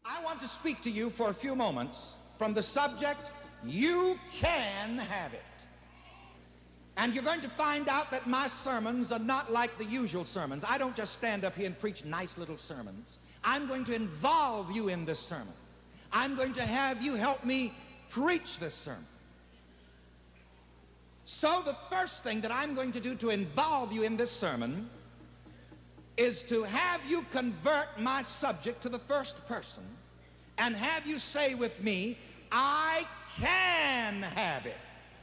I want to speak to you for a few moments from the subject, you can have it. And you're going to find out that my sermons are not like the usual sermons. I don't just stand up here and preach nice little sermons. I'm going to involve you in this sermon. I'm going to have you help me preach this sermon. So the first thing that I'm going to do to involve you in this sermon is to have you convert my subject to the first person and have you say with me, I can have it.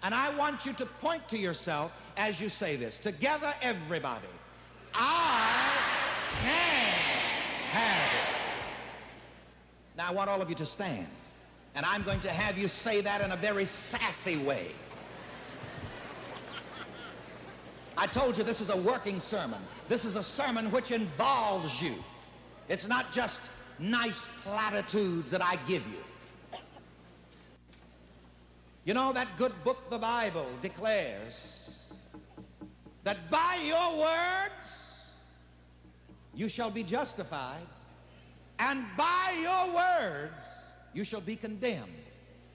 And I want you to point to yourself as you say this. Together, everybody. I can have it. Now, I want all of you to stand. And I'm going to have you say that in a very sassy way. I told you this is a working sermon. This is a sermon which involves you. It's not just nice platitudes that I give you. You know, that good book, the Bible, declares that by your words you shall be justified, and by your words you shall be condemned.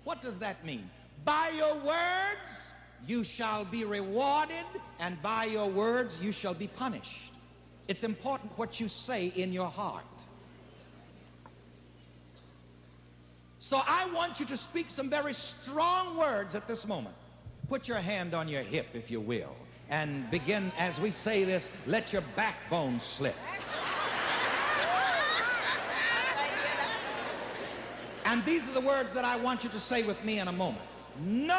What does that mean? By your words you shall be rewarded, and by your words you shall be punished. It's important what you say in your heart. So I want you to speak some very strong words at this moment. Put your hand on your hip, if you will, and begin, as we say this, let your backbone slip. And these are the words that I want you to say with me in a moment. No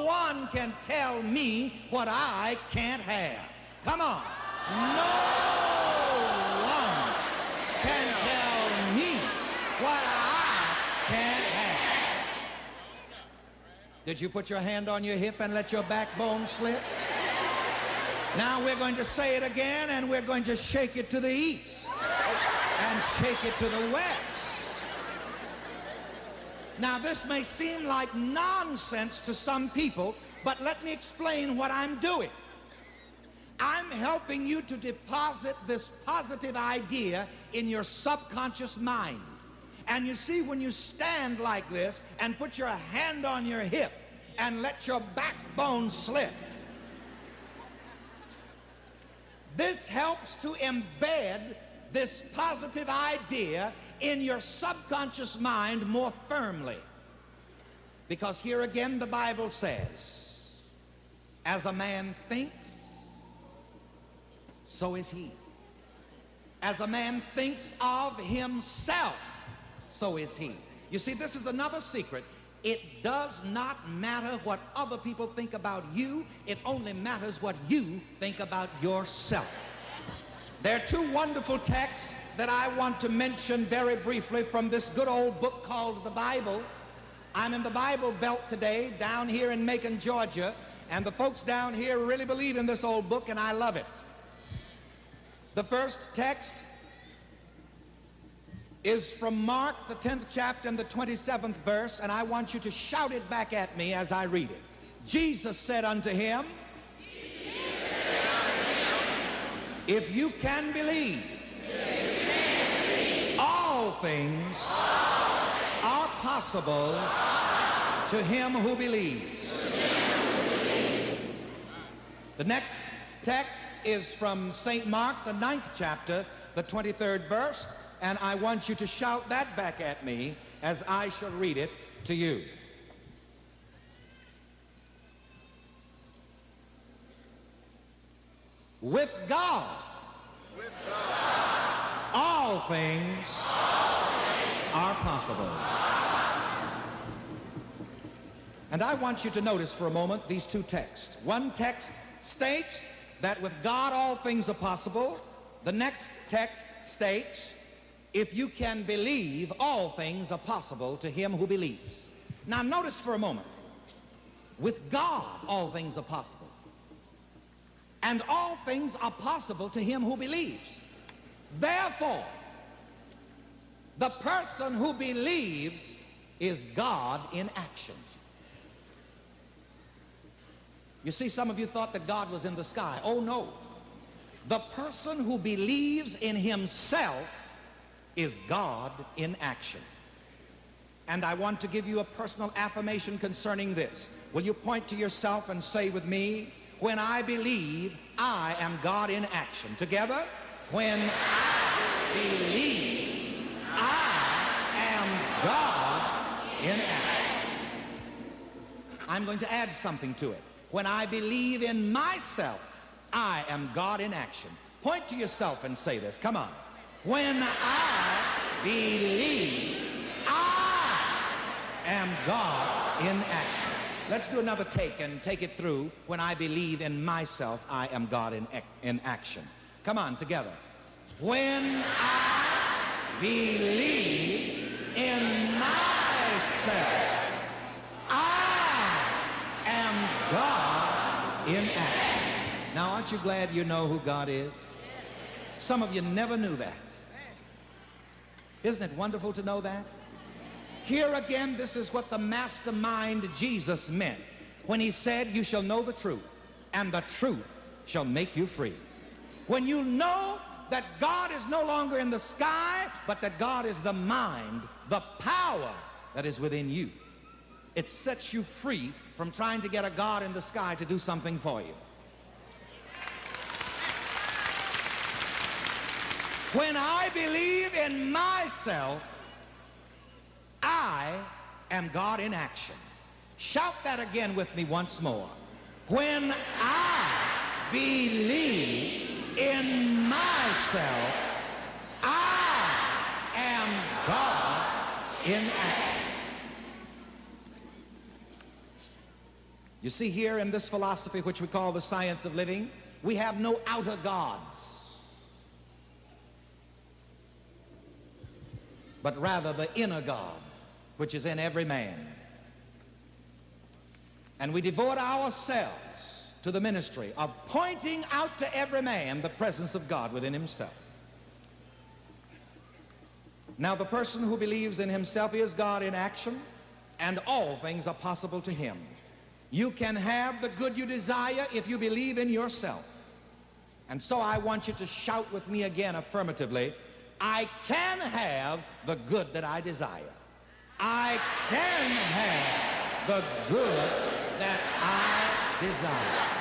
one can tell me what I can't have. Come on. No one can tell me what I can't have. Did you put your hand on your hip and let your backbone slip? Now we're going to say it again, and we're going to shake it to the east and shake it to the west. Now this may seem like nonsense to some people, but let me explain what I'm doing. I'm helping you to deposit this positive idea in your subconscious mind. And you see, when you stand like this and put your hand on your hip and let your backbone slip, this helps to embed this positive idea in your subconscious mind more firmly. Because here again the Bible says, as a man thinks, so is he. As a man thinks of himself, so is he. You see, this is another secret. It does not matter what other people think about you. It only matters what you think about yourself. There are two wonderful texts that I want to mention very briefly from this good old book called the Bible. I'm in the Bible Belt today, down here in Macon, Georgia, and the folks down here really believe in this old book, and I love it. The first text is from Mark, the 10th chapter and the 27th verse, and I want you to shout it back at me as I read it. Jesus said unto him, if you can believe, all things are possible to him who believes. The next text is from St. Mark, the 9th chapter, the 23rd verse, and I want you to shout that back at me as I shall read it to you. With God, all things are possible. And I want you to notice for a moment these two texts. One text states that with God all things are possible. The next text states, if you can believe, all things are possible to him who believes. Now notice for a moment, with God all things are possible. And all things are possible to him who believes. Therefore, the person who believes is God in action. You see, some of you thought that God was in the sky. Oh no. The person who believes in himself is God in action. And I want to give you a personal affirmation concerning this. Will you point to yourself and say with me, when I believe, I am God in action. Together, when I believe, I am God in action. I'm going to add something to it. When I believe in myself, I am God in action. Point to yourself and say this. Come on. When I believe, I am God in action. Let's do another take and take it through. When I believe in myself, I am God in action. Come on, together. When I believe in myself, I am God in action. Now, aren't you glad you know who God is? Some of you never knew that. Isn't it wonderful to know that? Here again, this is what the mastermind Jesus meant when he said, you shall know the truth, and the truth shall make you free. When you know that God is no longer in the sky, but that God is the mind, the power that is within you, it sets you free from trying to get a God in the sky to do something for you. When I believe in myself, I am God in action. Shout that again with me once more. When I believe in myself, I am God in action. You see, here in this philosophy, which we call the science of living, we have no outer gods, but rather the inner God, which is in every man. And we devote ourselves to the ministry of pointing out to every man the presence of God within himself. Now, the person who believes in himself is God in action, and all things are possible to him. You can have the good you desire if you believe in yourself. And so I want you to shout with me again affirmatively, I can have the good that I desire. I can have the good that I desire.